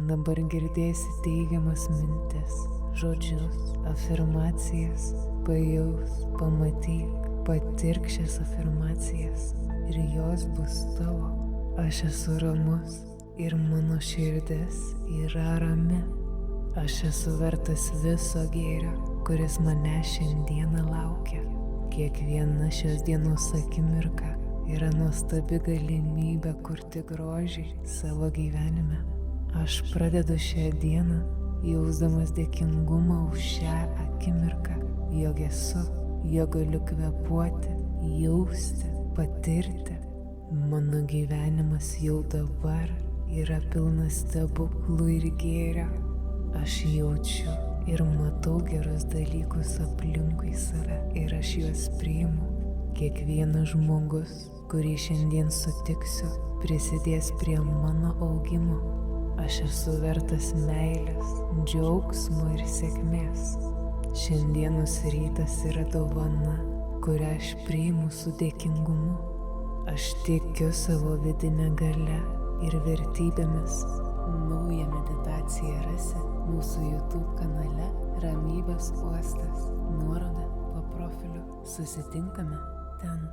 Dabar girdėsi teigiamas mintis, žodžius, afirmacijas, pajaus, pamatyk, patirk šias afirmacijas ir jos bus tavo. Aš esu ramus ir mano širdis yra rami. Aš esu vertas viso gėrio, kuris mane šiandieną laukia. Kiekviena šios dienos akimirka yra nuostabi galimybė kurti grožį savo gyvenime. Aš pradedu šią dieną jausdamas dėkingumą už šią akimirką, jog esu, jog galiu kvėpuoti, jausti, patirti. Mano gyvenimas jau dabar yra pilnas stebuklų ir gėrio. Aš jaučiu ir matau gerus dalykus aplinkui save ir aš juos priimu. Kiekvienas žmogus, kurį šiandien sutiksiu, prisidės prie mano augimo. Aš esu vertas meilės, džiaugsmo ir sėkmės. Šiandienos rytas yra dovana, kurią aš priimu su dėkingumu. Aš tikiu savo vidinę galią ir vertybėmis. Naują meditaciją rasi mūsų YouTube kanale Ramybės uostas. Nuoroda po profiliu. Susitinkame ten.